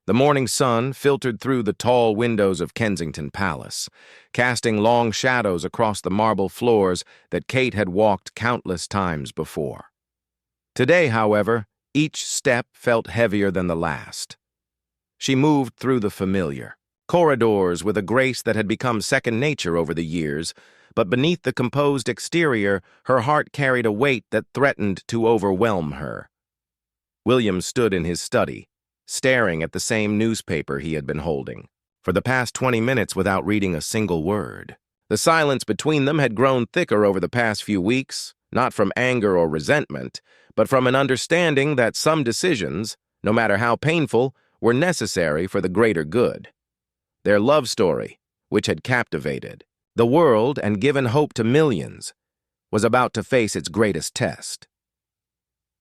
The morning sun filtered through the tall windows of Kensington Palace, casting long shadows across the marble floors that Kate had walked countless times before. Today, however, each step felt heavier than the last. She moved through the familiar corridors with a grace that had become second nature over the years, but beneath the composed exterior, her heart carried a weight that threatened to overwhelm her. William stood in his study, staring at the same newspaper he had been holding for the past 20 minutes without reading a single word. The silence between them had grown thicker over the past few weeks, not from anger or resentment, but from an understanding that some decisions, no matter how painful, were necessary for the greater good. Their love story, which had captivated the world and given hope to millions, was about to face its greatest test.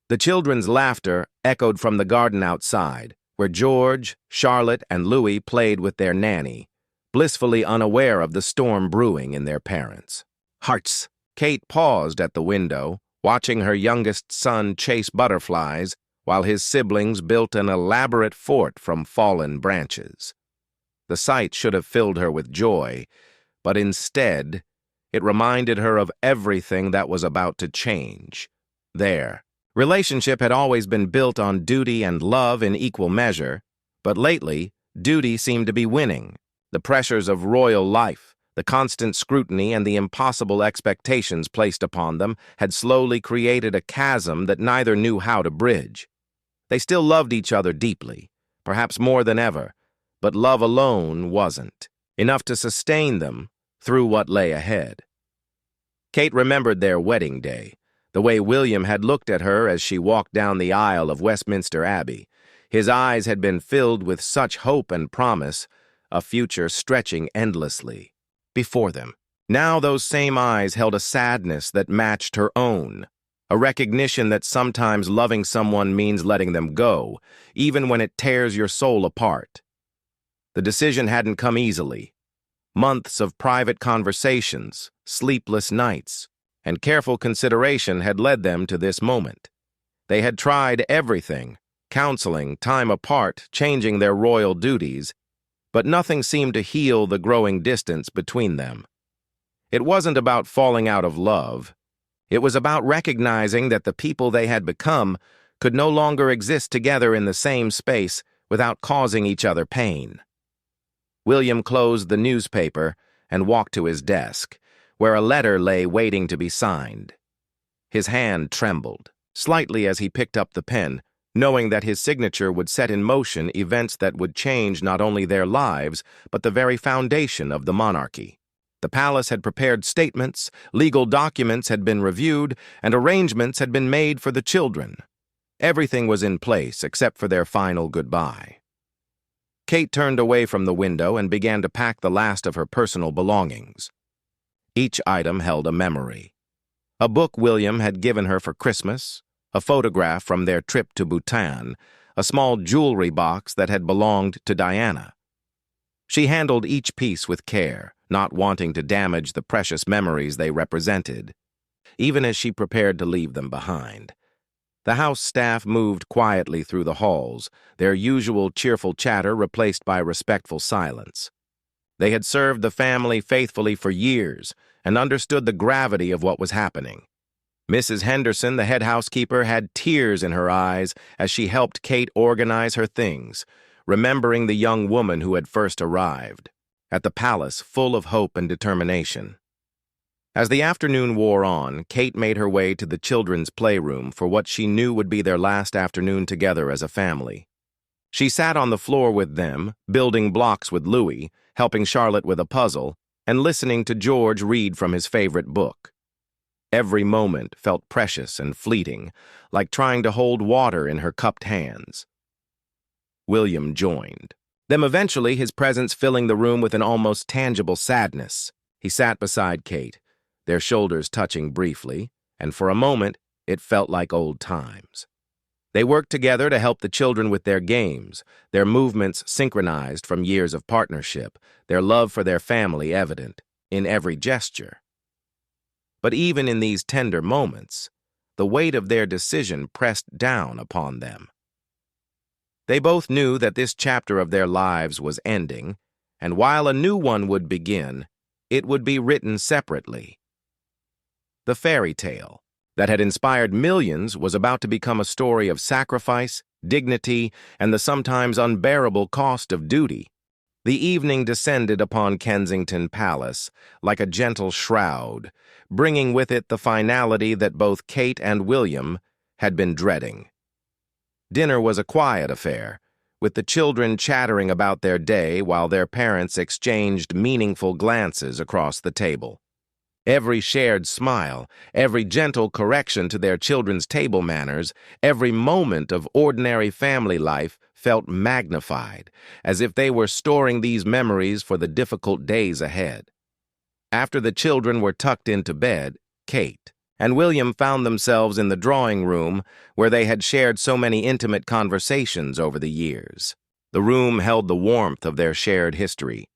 The children's laughter echoed from the garden outside, where George, Charlotte, and Louis played with their nanny, blissfully unaware of the storm brewing in their parents' hearts. Kate paused at the window, watching her youngest son chase butterflies while his siblings built an elaborate fort from fallen branches. The sight should have filled her with joy, but instead, it reminded her of everything that was about to change. Their relationship had always been built on duty and love in equal measure, but lately, duty seemed to be winning. The pressures of royal life, the constant scrutiny, and the impossible expectations placed upon them had slowly created a chasm that neither knew how to bridge. They still loved each other deeply, perhaps more than ever, but love alone wasn't enough to sustain them through what lay ahead. Kate remembered their wedding day, the way William had looked at her as she walked down the aisle of Westminster Abbey. His eyes had been filled with such hope and promise, a future stretching endlessly before them. Now those same eyes held a sadness that matched her own, a recognition that sometimes loving someone means letting them go, even when it tears your soul apart. The decision hadn't come easily. Months of private conversations, sleepless nights, and careful consideration had led them to this moment. They had tried everything, counseling, time apart, changing their royal duties, but nothing seemed to heal the growing distance between them. It wasn't about falling out of love. It was about recognizing that the people they had become could no longer exist together in the same space without causing each other pain. William closed the newspaper and walked to his desk, where a letter lay waiting to be signed. His hand trembled slightly as he picked up the pen, knowing that his signature would set in motion events that would change not only their lives, but the very foundation of the monarchy. The palace had prepared statements, legal documents had been reviewed, and arrangements had been made for the children. Everything was in place except for their final goodbye. Kate turned away from the window and began to pack the last of her personal belongings. Each item held a memory. A book William had given her for Christmas, a photograph from their trip to Bhutan, a small jewelry box that had belonged to Diana. She handled each piece with care, not wanting to damage the precious memories they represented, even as she prepared to leave them behind. The house staff moved quietly through the halls, their usual cheerful chatter replaced by respectful silence. They had served the family faithfully for years and understood the gravity of what was happening. Mrs. Henderson, the head housekeeper, had tears in her eyes as she helped Kate organize her things, remembering the young woman who had first arrived at the palace full of hope and determination. As the afternoon wore on, Kate made her way to the children's playroom for what she knew would be their last afternoon together as a family. She sat on the floor with them, building blocks with Louis, helping Charlotte with a puzzle, and listening to George read from his favorite book. Every moment felt precious and fleeting, like trying to hold water in her cupped hands. William joined them eventually, his presence filling the room with an almost tangible sadness. He sat beside Kate, their shoulders touching briefly, and for a moment, it felt like old times. They worked together to help the children with their games, their movements synchronized from years of partnership, their love for their family evident in every gesture. But even in these tender moments, the weight of their decision pressed down upon them. They both knew that this chapter of their lives was ending, and while a new one would begin, it would be written separately. The fairy tale that had inspired millions was about to become a story of sacrifice, dignity, and the sometimes unbearable cost of duty. The evening descended upon Kensington Palace like a gentle shroud, bringing with it the finality that both Kate and William had been dreading. Dinner was a quiet affair, with the children chattering about their day while their parents exchanged meaningful glances across the table. Every shared smile, every gentle correction to their children's table manners, every moment of ordinary family life felt magnified, as if they were storing these memories for the difficult days ahead. After the children were tucked into bed, Kate and William found themselves in the drawing room where they had shared so many intimate conversations over the years. The room held the warmth of their shared history.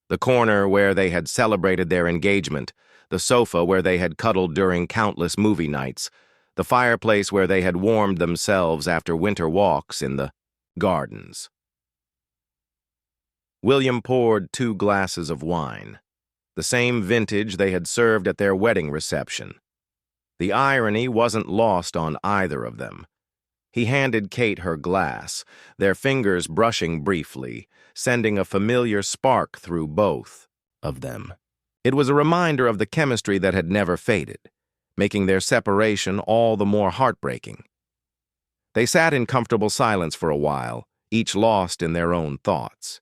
The corner where they had celebrated their engagement, the sofa where they had cuddled during countless movie nights, the fireplace where they had warmed themselves after winter walks in the gardens. William poured 2 glasses of wine, the same vintage they had served at their wedding reception. The irony wasn't lost on either of them. He handed Kate her glass, their fingers brushing briefly, sending a familiar spark through both of them. It was a reminder of the chemistry that had never faded, making their separation all the more heartbreaking. They sat in comfortable silence for a while, each lost in their own thoughts.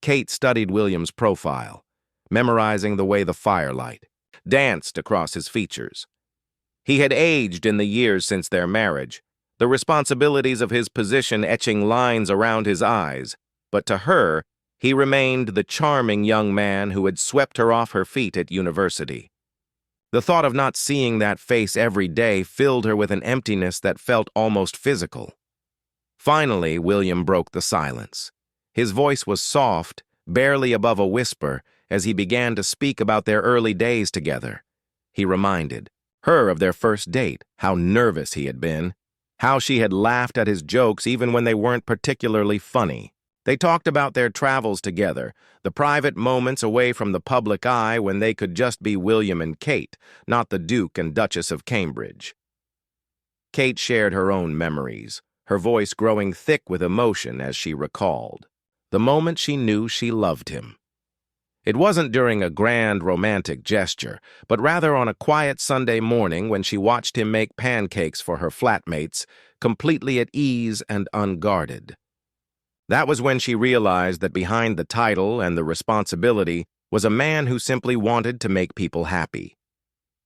Kate studied William's profile, memorizing the way the firelight danced across his features. He had aged in the years since their marriage, the responsibilities of his position etching lines around his eyes, but to her, he remained the charming young man who had swept her off her feet at university. The thought of not seeing that face every day filled her with an emptiness that felt almost physical. Finally, William broke the silence. His voice was soft, barely above a whisper, as he began to speak about their early days together. He reminded her of their first date, how nervous he had been, how she had laughed at his jokes even when they weren't particularly funny. They talked about their travels together, the private moments away from the public eye when they could just be William and Kate, not the Duke and Duchess of Cambridge. Kate shared her own memories, her voice growing thick with emotion as she recalled the moment she knew she loved him. It wasn't during a grand romantic gesture, but rather on a quiet Sunday morning when she watched him make pancakes for her flatmates, completely at ease and unguarded. That was when she realized that behind the title and the responsibility was a man who simply wanted to make people happy.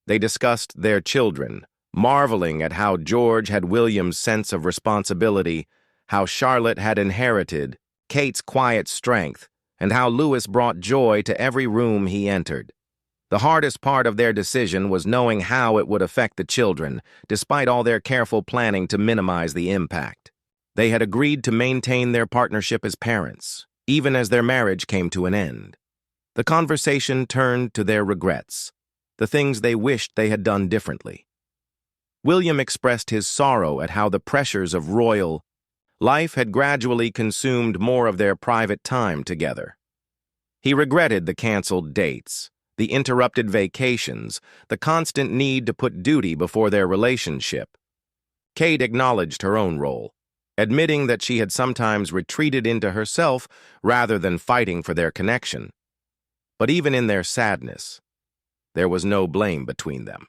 They discussed their children, marveling at how George had William's sense of responsibility, how Charlotte had inherited Kate's quiet strength, and how Louis brought joy to every room he entered. The hardest part of their decision was knowing how it would affect the children, despite all their careful planning to minimize the impact. They had agreed to maintain their partnership as parents, even as their marriage came to an end. The conversation turned to their regrets, the things they wished they had done differently. William expressed his sorrow at how the pressures of royal life had gradually consumed more of their private time together. He regretted the canceled dates, the interrupted vacations, the constant need to put duty before their relationship. Kate acknowledged her own role, admitting that she had sometimes retreated into herself rather than fighting for their connection. But even in their sadness, there was no blame between them.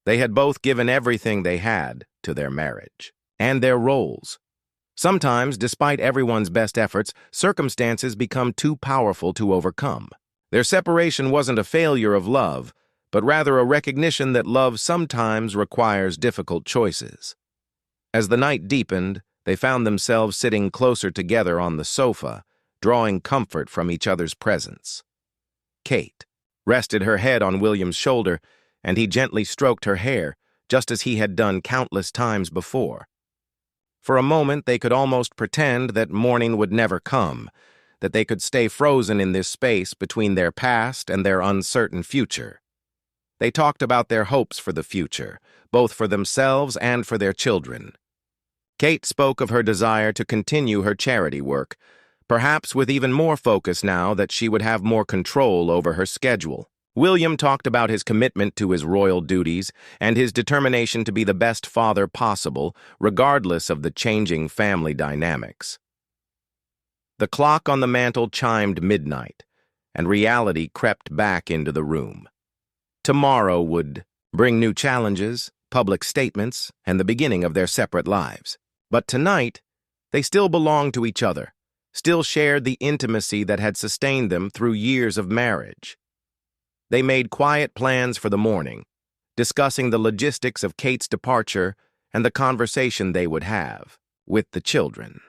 They had both given everything they had to their marriage and their roles. Sometimes, despite everyone's best efforts, circumstances become too powerful to overcome. Their separation wasn't a failure of love, but rather a recognition that love sometimes requires difficult choices. As the night deepened, they found themselves sitting closer together on the sofa, drawing comfort from each other's presence. Kate rested her head on William's shoulder, and he gently stroked her hair, just as he had done countless times before. For a moment, they could almost pretend that morning would never come, that they could stay frozen in this space between their past and their uncertain future. They talked about their hopes for the future, both for themselves and for their children. Kate spoke of her desire to continue her charity work, perhaps with even more focus now that she would have more control over her schedule. William talked about his commitment to his royal duties and his determination to be the best father possible, regardless of the changing family dynamics. The clock on the mantel chimed midnight, and reality crept back into the room. Tomorrow would bring new challenges, public statements, and the beginning of their separate lives. But tonight, they still belonged to each other, still shared the intimacy that had sustained them through years of marriage. They made quiet plans for the morning, discussing the logistics of Kate's departure and the conversation they would have with the children.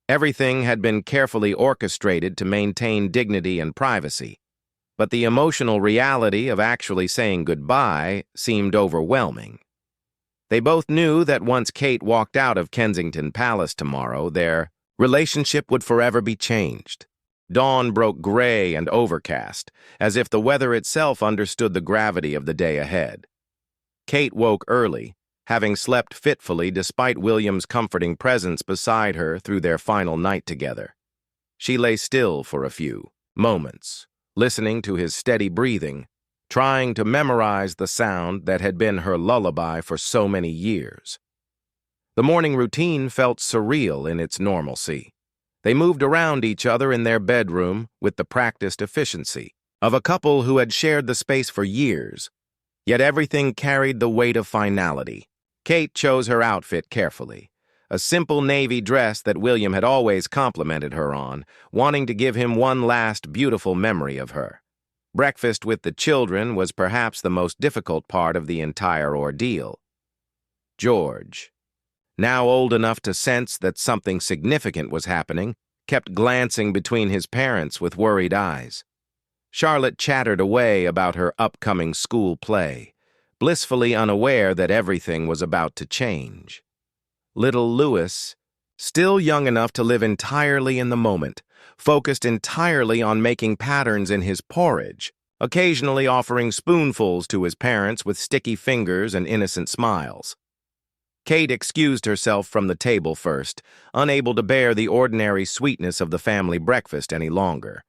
Everything had been carefully orchestrated to maintain dignity and privacy, but the emotional reality of actually saying goodbye seemed overwhelming. They both knew that once Kate walked out of Kensington Palace tomorrow, their relationship would forever be changed. Dawn broke gray and overcast, as if the weather itself understood the gravity of the day ahead. Kate woke early, having slept fitfully despite William's comforting presence beside her through their final night together. She lay still for a few moments, listening to his steady breathing, trying to memorize the sound that had been her lullaby for so many years. The morning routine felt surreal in its normalcy. They moved around each other in their bedroom with the practiced efficiency of a couple who had shared the space for years, yet everything carried the weight of finality. Kate chose her outfit carefully, a simple navy dress that William had always complimented her on, wanting to give him one last beautiful memory of her. Breakfast with the children was perhaps the most difficult part of the entire ordeal. George, now old enough to sense that something significant was happening, kept glancing between his parents with worried eyes. Charlotte chattered away about her upcoming school play, blissfully unaware that everything was about to change. Little Louis, still young enough to live entirely in the moment, focused entirely on making patterns in his porridge, occasionally offering spoonfuls to his parents with sticky fingers and innocent smiles. Kate excused herself from the table first, unable to bear the ordinary sweetness of the family breakfast any longer.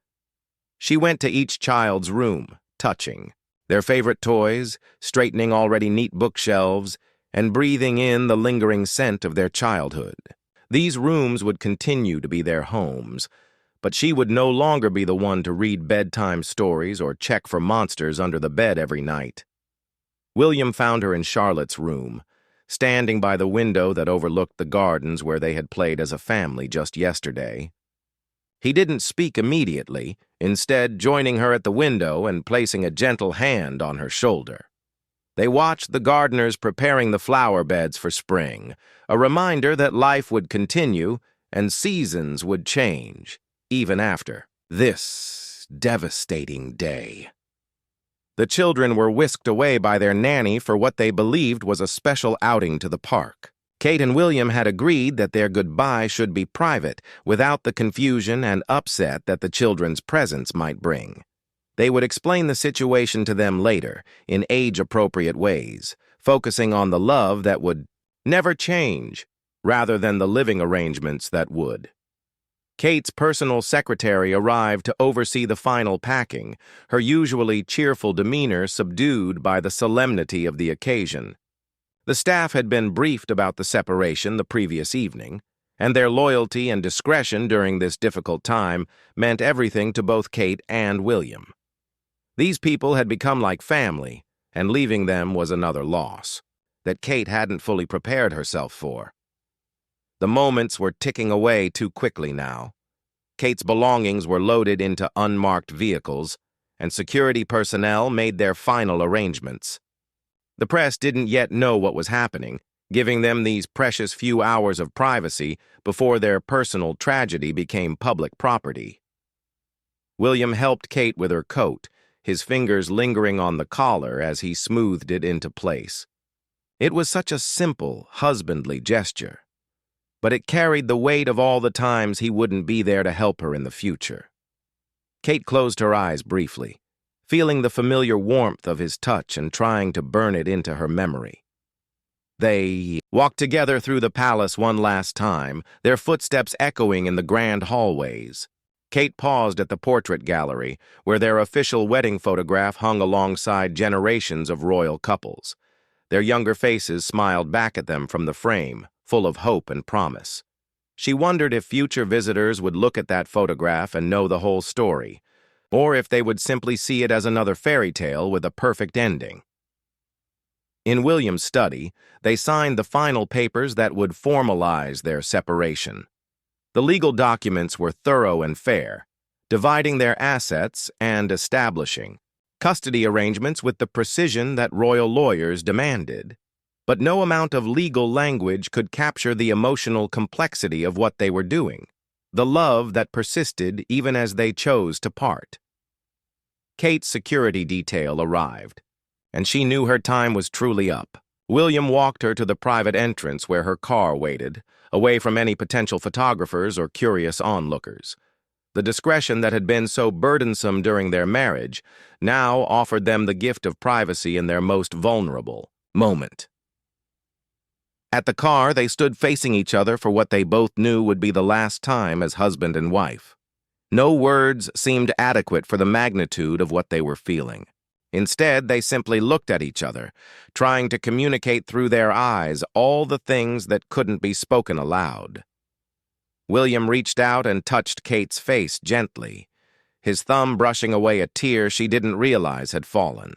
She went to each child's room, touching their favorite toys, straightening already neat bookshelves, and breathing in the lingering scent of their childhood. These rooms would continue to be their homes, but she would no longer be the one to read bedtime stories or check for monsters under the bed every night. William found her in Charlotte's room, standing by the window that overlooked the gardens where they had played as a family just yesterday. He didn't speak immediately, instead joining her at the window and placing a gentle hand on her shoulder. They watched the gardeners preparing the flower beds for spring, a reminder that life would continue and seasons would change, even after this devastating day. The children were whisked away by their nanny for what they believed was a special outing to the park. Kate and William had agreed that their goodbye should be private, without the confusion and upset that the children's presence might bring. They would explain the situation to them later, in age-appropriate ways, focusing on the love that would never change, rather than the living arrangements that would. Kate's personal secretary arrived to oversee the final packing, her usually cheerful demeanor subdued by the solemnity of the occasion. The staff had been briefed about the separation the previous evening, and their loyalty and discretion during this difficult time meant everything to both Kate and William. These people had become like family, and leaving them was another loss that Kate hadn't fully prepared herself for. The moments were ticking away too quickly now. Kate's belongings were loaded into unmarked vehicles, and security personnel made their final arrangements. The press didn't yet know what was happening, giving them these precious few hours of privacy before their personal tragedy became public property. William helped Kate with her coat, his fingers lingering on the collar as he smoothed it into place. It was such a simple, husbandly gesture, but it carried the weight of all the times he wouldn't be there to help her in the future. Kate closed her eyes briefly, feeling the familiar warmth of his touch and trying to burn it into her memory. They walked together through the palace one last time, their footsteps echoing in the grand hallways. Kate paused at the portrait gallery, where their official wedding photograph hung alongside generations of royal couples. Their younger faces smiled back at them from the frame, full of hope and promise. She wondered if future visitors would look at that photograph and know the whole story, or if they would simply see it as another fairy tale with a perfect ending. In William's study, they signed the final papers that would formalize their separation. The legal documents were thorough and fair, dividing their assets and establishing custody arrangements with the precision that royal lawyers demanded. But no amount of legal language could capture the emotional complexity of what they were doing, the love that persisted even as they chose to part. Kate's security detail arrived, and she knew her time was truly up. William walked her to the private entrance where her car waited, away from any potential photographers or curious onlookers. The discretion that had been so burdensome during their marriage now offered them the gift of privacy in their most vulnerable moment. At the car, they stood facing each other for what they both knew would be the last time as husband and wife. No words seemed adequate for the magnitude of what they were feeling. Instead, they simply looked at each other, trying to communicate through their eyes all the things that couldn't be spoken aloud. William reached out and touched Kate's face gently, his thumb brushing away a tear she didn't realize had fallen.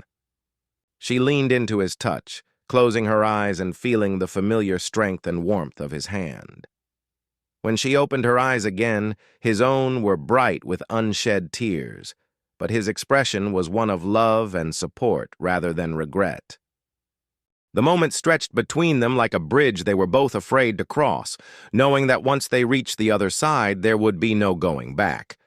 She leaned into his touch, closing her eyes and feeling the familiar strength and warmth of his hand. When she opened her eyes again, his own were bright with unshed tears, but his expression was one of love and support rather than regret. The moment stretched between them like a bridge they were both afraid to cross, knowing that once they reached the other side, there would be no going back.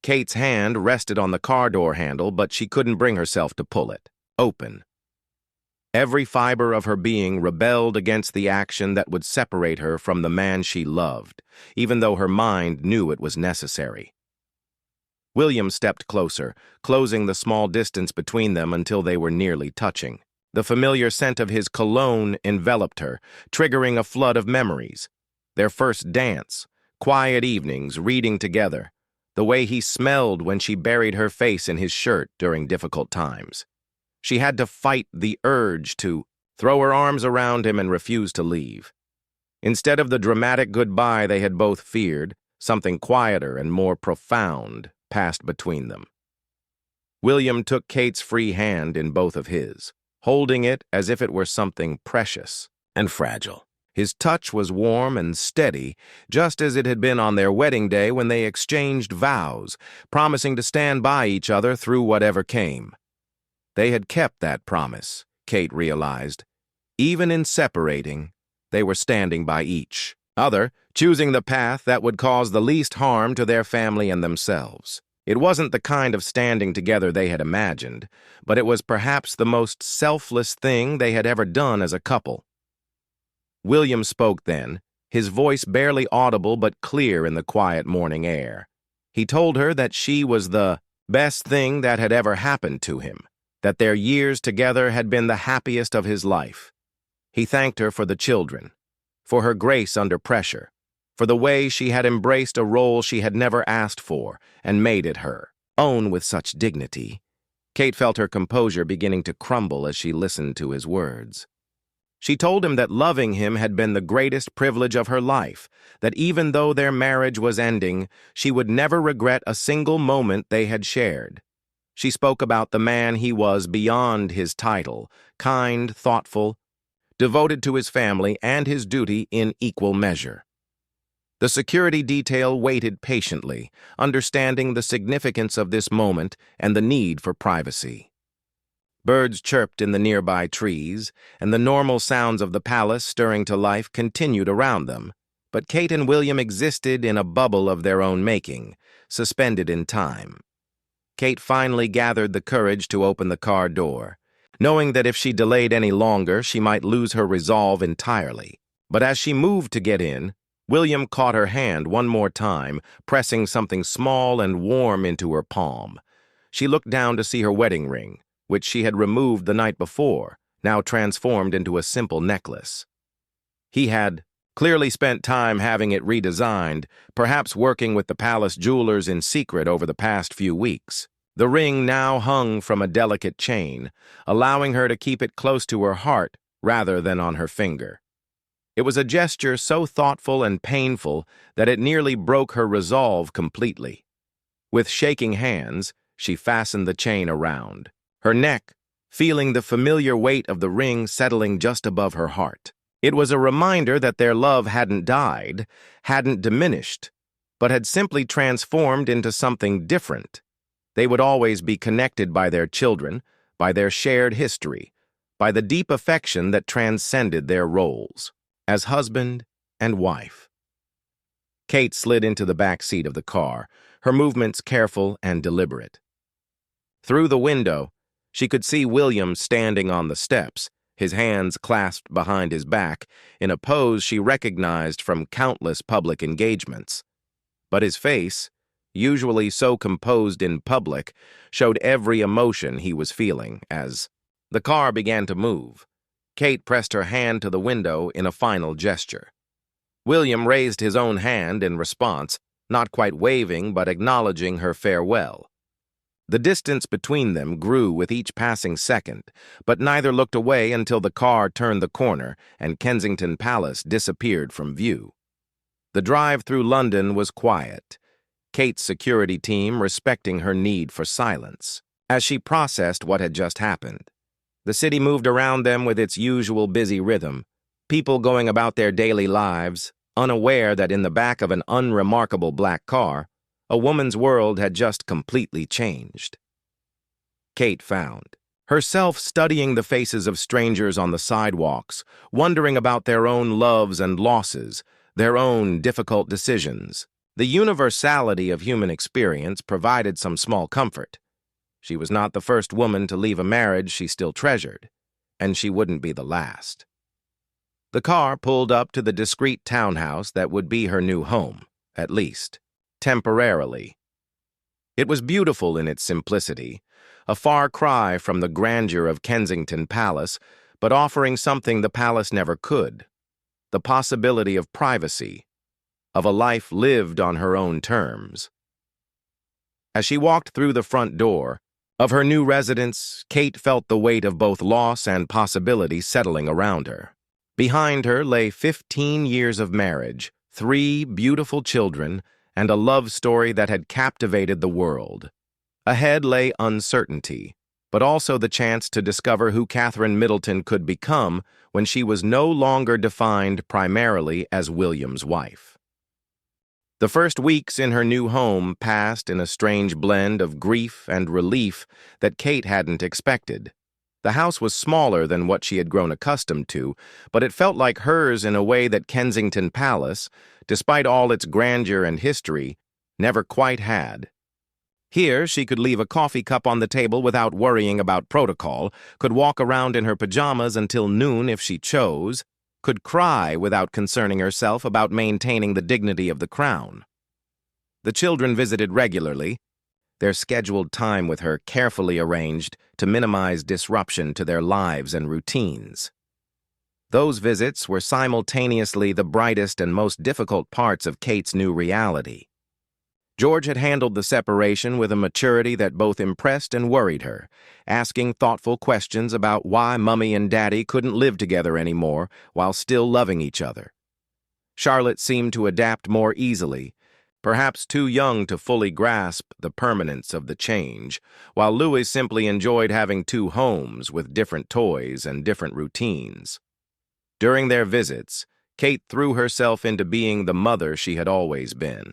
Kate's hand rested on the car door handle, but she couldn't bring herself to pull it open. Every fiber of her being rebelled against the action that would separate her from the man she loved, even though her mind knew it was necessary. William stepped closer, closing the small distance between them until they were nearly touching. The familiar scent of his cologne enveloped her, triggering a flood of memories. Their first dance, quiet evenings, reading together, the way he smelled when she buried her face in his shirt during difficult times. She had to fight the urge to throw her arms around him and refuse to leave. Instead of the dramatic goodbye they had both feared, something quieter and more profound passed between them. William took Kate's free hand in both of his, holding it as if it were something precious and fragile. His touch was warm and steady, just as it had been on their wedding day when they exchanged vows, promising to stand by each other through whatever came. They had kept that promise, Kate realized. Even in separating, they were standing by each other, choosing the path that would cause the least harm to their family and themselves. It wasn't the kind of standing together they had imagined, but it was perhaps the most selfless thing they had ever done as a couple. William spoke then, his voice barely audible but clear in the quiet morning air. He told her that she was the best thing that had ever happened to him, that their years together had been the happiest of his life. He thanked her for the children, for her grace under pressure, for the way she had embraced a role she had never asked for and made it her own with such dignity. Kate felt her composure beginning to crumble as she listened to his words. She told him that loving him had been the greatest privilege of her life, that even though their marriage was ending, she would never regret a single moment they had shared. She spoke about the man he was beyond his title, kind, thoughtful, devoted to his family and his duty in equal measure. The security detail waited patiently, understanding the significance of this moment and the need for privacy. Birds chirped in the nearby trees, and the normal sounds of the palace stirring to life continued around them, but Kate and William existed in a bubble of their own making, suspended in time. Kate finally gathered the courage to open the car door, knowing that if she delayed any longer, she might lose her resolve entirely. But as she moved to get in, William caught her hand one more time, pressing something small and warm into her palm. She looked down to see her wedding ring, which she had removed the night before, now transformed into a simple necklace. He had clearly spent time having it redesigned, perhaps working with the palace jewelers in secret over the past few weeks. The ring now hung from a delicate chain, allowing her to keep it close to her heart rather than on her finger. It was a gesture so thoughtful and painful that it nearly broke her resolve completely. With shaking hands, she fastened the chain around her neck, feeling the familiar weight of the ring settling just above her heart. It was a reminder that their love hadn't died, hadn't diminished, but had simply transformed into something different. They would always be connected by their children, by their shared history, by the deep affection that transcended their roles as husband and wife. Kate slid into the back seat of the car, her movements careful and deliberate. Through the window, she could see William standing on the steps, his hands clasped behind his back, in a pose she recognized from countless public engagements. But his face, usually so composed in public, showed every emotion he was feeling as the car began to move. Kate pressed her hand to the window in a final gesture. William raised his own hand in response, not quite waving but acknowledging her farewell. The distance between them grew with each passing second, but neither looked away until the car turned the corner and Kensington Palace disappeared from view. The drive through London was quiet, Kate's security team respecting her need for silence as she processed what had just happened. The city moved around them with its usual busy rhythm, people going about their daily lives, unaware that in the back of an unremarkable black car, a woman's world had just completely changed. Kate found herself studying the faces of strangers on the sidewalks, wondering about their own loves and losses, their own difficult decisions. The universality of human experience provided some small comfort. She was not the first woman to leave a marriage she still treasured, and she wouldn't be the last. The car pulled up to the discreet townhouse that would be her new home, at least, temporarily. It was beautiful in its simplicity, a far cry from the grandeur of Kensington Palace, but offering something the palace never could, the possibility of privacy, of a life lived on her own terms. As she walked through the front door of her new residence, Kate felt the weight of both loss and possibility settling around her. Behind her lay 15 years of marriage, 3 beautiful children, and a love story that had captivated the world. Ahead lay uncertainty, but also the chance to discover who Catherine Middleton could become when she was no longer defined primarily as William's wife. The first weeks in her new home passed in a strange blend of grief and relief that Kate hadn't expected. The house was smaller than what she had grown accustomed to, but it felt like hers in a way that Kensington Palace, despite all its grandeur and history, never quite had. Here, she could leave a coffee cup on the table without worrying about protocol, could walk around in her pajamas until noon if she chose, could cry without concerning herself about maintaining the dignity of the crown. The children visited regularly, their scheduled time with her carefully arranged to minimize disruption to their lives and routines. Those visits were simultaneously the brightest and most difficult parts of Kate's new reality. George had handled the separation with a maturity that both impressed and worried her, asking thoughtful questions about why Mummy and Daddy couldn't live together anymore while still loving each other. Charlotte seemed to adapt more easily, perhaps too young to fully grasp the permanence of the change, while Louis simply enjoyed having 2 homes with different toys and different routines. During their visits, Kate threw herself into being the mother she had always been,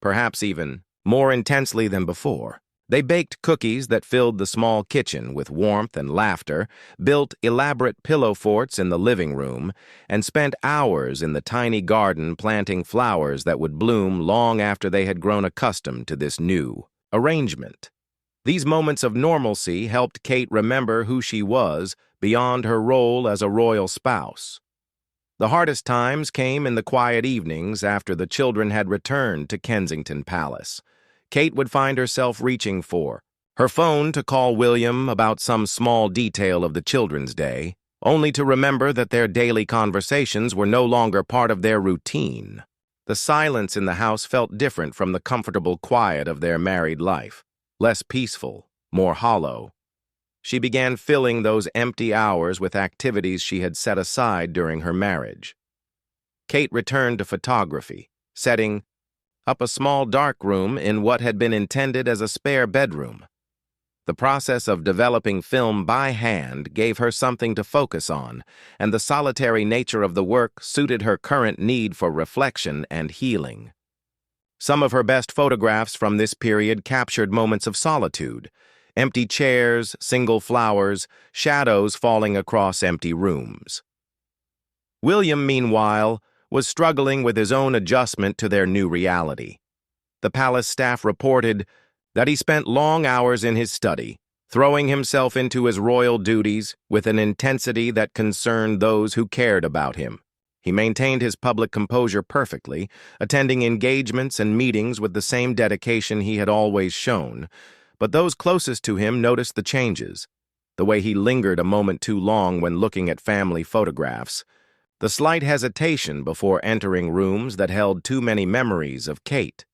perhaps even more intensely than before. They baked cookies that filled the small kitchen with warmth and laughter, built elaborate pillow forts in the living room, and spent hours in the tiny garden planting flowers that would bloom long after they had grown accustomed to this new arrangement. These moments of normalcy helped Kate remember who she was beyond her role as a royal spouse. The hardest times came in the quiet evenings after the children had returned to Kensington Palace. Kate would find herself reaching for her phone to call William about some small detail of the children's day, only to remember that their daily conversations were no longer part of their routine. The silence in the house felt different from the comfortable quiet of their married life, less peaceful, more hollow. She began filling those empty hours with activities she had set aside during her marriage. Kate returned to photography, setting up a small dark room in what had been intended as a spare bedroom. The process of developing film by hand gave her something to focus on, and the solitary nature of the work suited her current need for reflection and healing. Some of her best photographs from this period captured moments of solitude: empty chairs, single flowers, shadows falling across empty rooms. William, meanwhile, was struggling with his own adjustment to their new reality. The palace staff reported that he spent long hours in his study, throwing himself into his royal duties with an intensity that concerned those who cared about him. He maintained his public composure perfectly, attending engagements and meetings with the same dedication he had always shown, but those closest to him noticed the changes: the way he lingered a moment too long when looking at family photographs, the slight hesitation before entering rooms that held too many memories of Kate.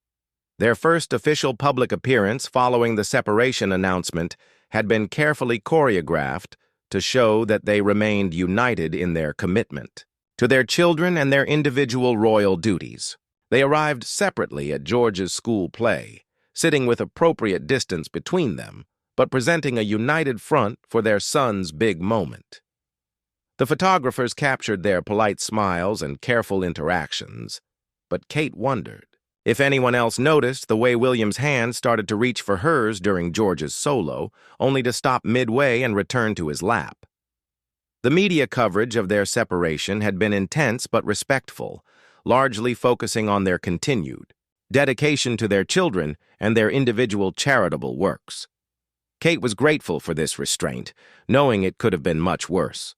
Their first official public appearance following the separation announcement had been carefully choreographed to show that they remained united in their commitment to their children and their individual royal duties. They arrived separately at George's school play, sitting with appropriate distance between them, but presenting a united front for their son's big moment. The photographers captured their polite smiles and careful interactions, but Kate wondered if anyone else noticed the way William's hand started to reach for hers during George's solo, only to stop midway and return to his lap. The media coverage of their separation had been intense but respectful, largely focusing on their continued dedication to their children and their individual charitable works. Kate was grateful for this restraint, knowing it could have been much worse.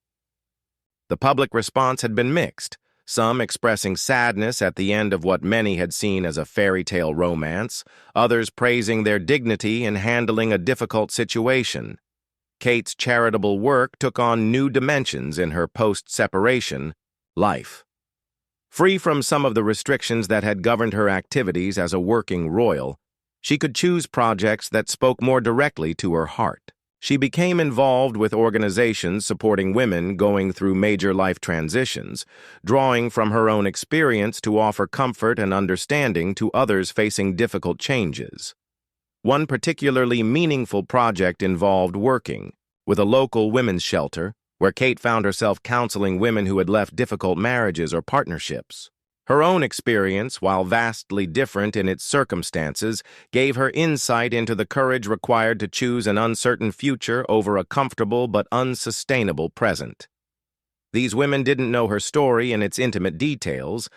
The public response had been mixed, some expressing sadness at the end of what many had seen as a fairy tale romance, others praising their dignity in handling a difficult situation. Kate's charitable work took on new dimensions in her post-separation life. Free from some of the restrictions that had governed her activities as a working royal, she could choose projects that spoke more directly to her heart. She became involved with organizations supporting women going through major life transitions, drawing from her own experience to offer comfort and understanding to others facing difficult changes. One particularly meaningful project involved working with a local women's shelter, where Kate found herself counseling women who had left difficult marriages or partnerships. Her own experience, while vastly different in its circumstances, gave her insight into the courage required to choose an uncertain future over a comfortable but unsustainable present. These women didn't know her story in its intimate details,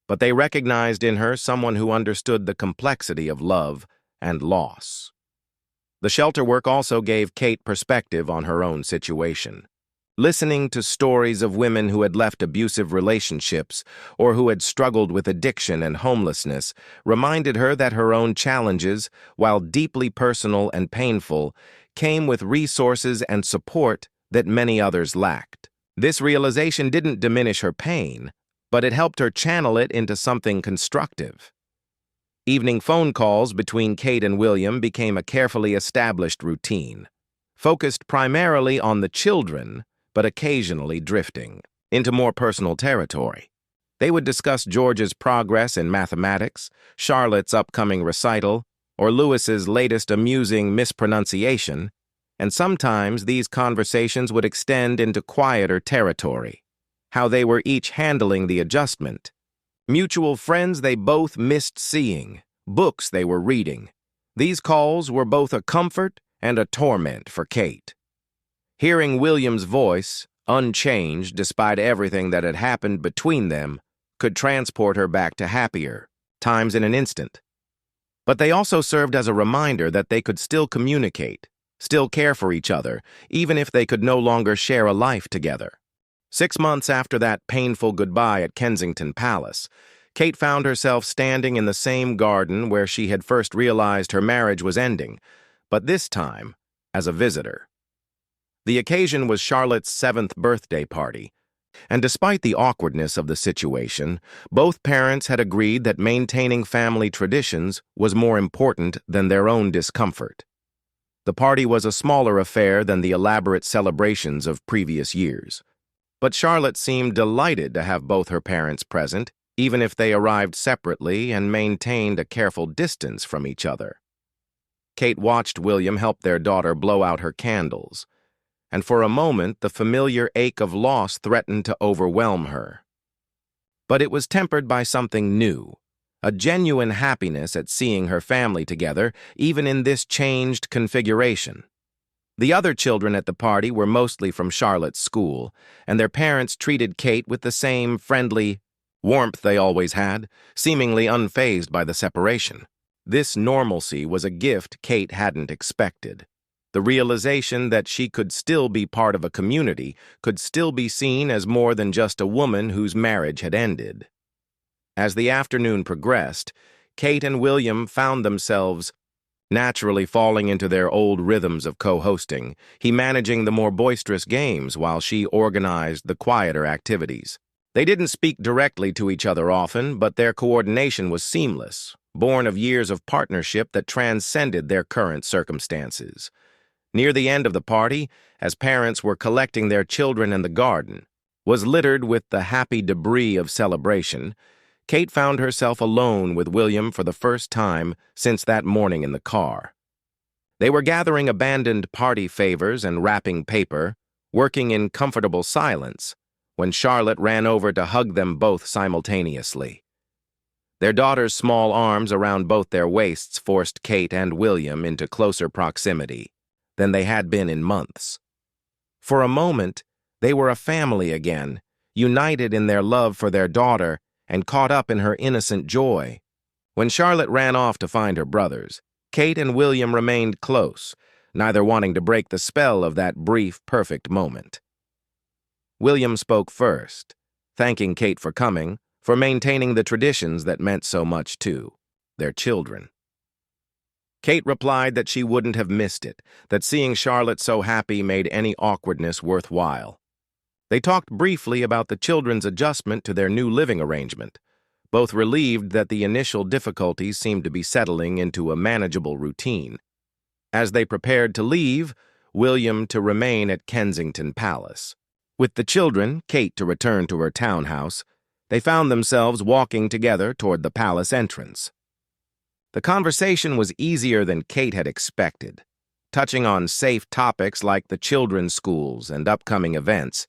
but they recognized in her someone who understood the complexity of love and loss. The shelter work also gave Kate perspective on her own situation. Listening to stories of women who had left abusive relationships or who had struggled with addiction and homelessness reminded her that her own challenges, while deeply personal and painful, came with resources and support that many others lacked. This realization didn't diminish her pain, but it helped her channel it into something constructive. Evening phone calls between Kate and William became a carefully established routine, focused primarily on the children, but occasionally drifting into more personal territory. They would discuss George's progress in mathematics, Charlotte's upcoming recital, or Louis's latest amusing mispronunciation, and sometimes these conversations would extend into quieter territory, how they were each handling the adjustment, mutual friends they both missed seeing, books they were reading. These calls were both a comfort and a torment for Kate. Hearing William's voice, unchanged despite everything that had happened between them, could transport her back to happier times in an instant. But they also served as a reminder that they could still communicate, still care for each other, even if they could no longer share a life together. 6 months after that painful goodbye at Kensington Palace, Kate found herself standing in the same garden where she had first realized her marriage was ending, but this time as a visitor. The occasion was Charlotte's 7th birthday party, and despite the awkwardness of the situation, both parents had agreed that maintaining family traditions was more important than their own discomfort. The party was a smaller affair than the elaborate celebrations of previous years. But Charlotte seemed delighted to have both her parents present, even if they arrived separately and maintained a careful distance from each other. Kate watched William help their daughter blow out her candles, and for a moment the familiar ache of loss threatened to overwhelm her. But it was tempered by something new, a genuine happiness at seeing her family together, even in this changed configuration. The other children at the party were mostly from Charlotte's school, and their parents treated Kate with the same friendly warmth they always had, seemingly unfazed by the separation. This normalcy was a gift Kate hadn't expected. The realization that she could still be part of a community, could still be seen as more than just a woman whose marriage had ended. As the afternoon progressed, Kate and William found themselves naturally falling into their old rhythms of co-hosting, he managing the more boisterous games while she organized the quieter activities. They didn't speak directly to each other often, but their coordination was seamless, born of years of partnership that transcended their current circumstances. Near the end of the party, as parents were collecting their children in the garden, was littered with the happy debris of celebration, Kate found herself alone with William for the first time since that morning in the car. They were gathering abandoned party favors and wrapping paper, working in comfortable silence, when Charlotte ran over to hug them both simultaneously. Their daughter's small arms around both their waists forced Kate and William into closer proximity than they had been in months. For a moment, they were a family again, united in their love for their daughter and caught up in her innocent joy. When Charlotte ran off to find her brothers, Kate and William remained close, neither wanting to break the spell of that brief, perfect moment. William spoke first, thanking Kate for coming, for maintaining the traditions that meant so much to their children. Kate replied that she wouldn't have missed it, that seeing Charlotte so happy made any awkwardness worthwhile. They talked briefly about the children's adjustment to their new living arrangement, both relieved that the initial difficulties seemed to be settling into a manageable routine. As they prepared to leave, William to remain at Kensington Palace. With the children, Kate to return to her townhouse, they found themselves walking together toward the palace entrance. The conversation was easier than Kate had expected, touching on safe topics like the children's schools and upcoming events,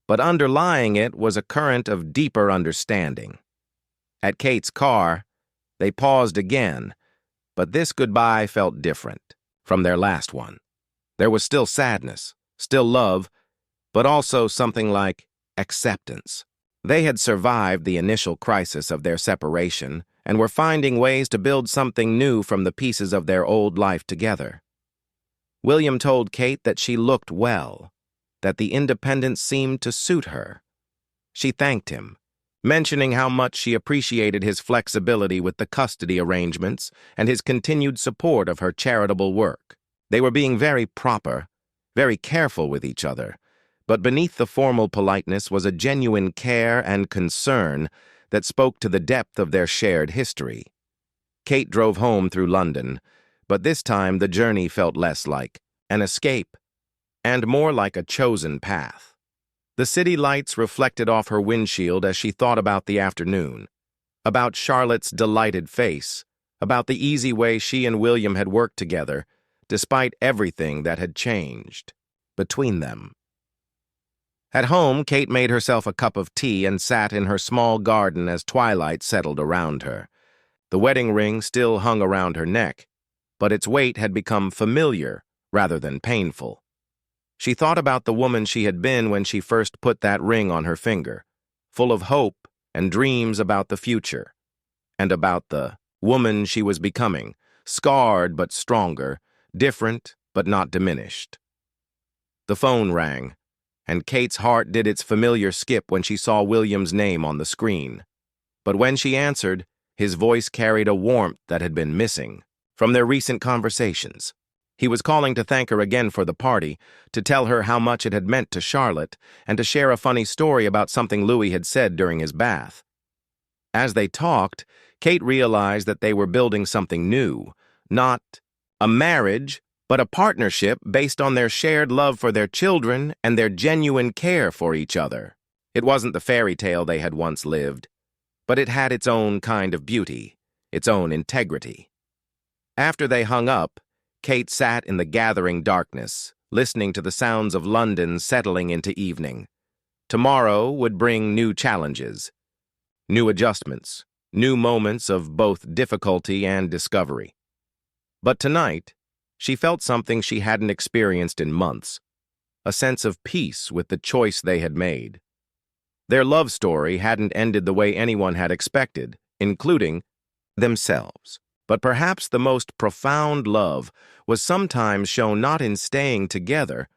but underlying it was a current of deeper understanding. At Kate's car, they paused again, but this goodbye felt different from their last one. There was still sadness, still love, but also something like acceptance. They had survived the initial crisis of their separation and were finding ways to build something new from the pieces of their old life together. William told Kate that she looked well, that the independence seemed to suit her. She thanked him, mentioning how much she appreciated his flexibility with the custody arrangements and his continued support of her charitable work. They were being very proper, very careful with each other, but beneath the formal politeness was a genuine care and concern that spoke to the depth of their shared history. Kate drove home through London, but this time the journey felt less like an escape and more like a chosen path. The city lights reflected off her windshield as she thought about the afternoon, about Charlotte's delighted face, about the easy way she and William had worked together, despite everything that had changed between them. At home, Kate made herself a cup of tea and sat in her small garden as twilight settled around her. The wedding ring still hung around her neck, but its weight had become familiar rather than painful. She thought about the woman she had been when she first put that ring on her finger, full of hope and dreams about the future, and about the woman she was becoming, scarred but stronger, different but not diminished. The phone rang, and Kate's heart did its familiar skip when she saw William's name on the screen. But when she answered, his voice carried a warmth that had been missing from their recent conversations. He was calling to thank her again for the party, to tell her how much it had meant to Charlotte, and to share a funny story about something Louis had said during his bath. As they talked, Kate realized that they were building something new, not a marriage, but a partnership based on their shared love for their children and their genuine care for each other. It wasn't the fairy tale they had once lived, but it had its own kind of beauty, its own integrity. After they hung up, Kate sat in the gathering darkness, listening to the sounds of London settling into evening. Tomorrow would bring new challenges, new adjustments, new moments of both difficulty and discovery. But tonight, she felt something she hadn't experienced in months, a sense of peace with the choice they had made. Their love story hadn't ended the way anyone had expected, including themselves. But perhaps the most profound love was sometimes shown not in staying together,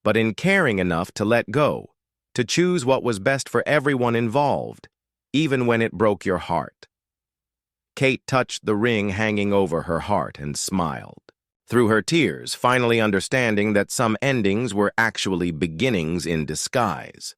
but in caring enough to let go, to choose what was best for everyone involved, even when it broke your heart. Kate touched the ring hanging over her heart and smiled. Through her tears, finally understanding that some endings were actually beginnings in disguise.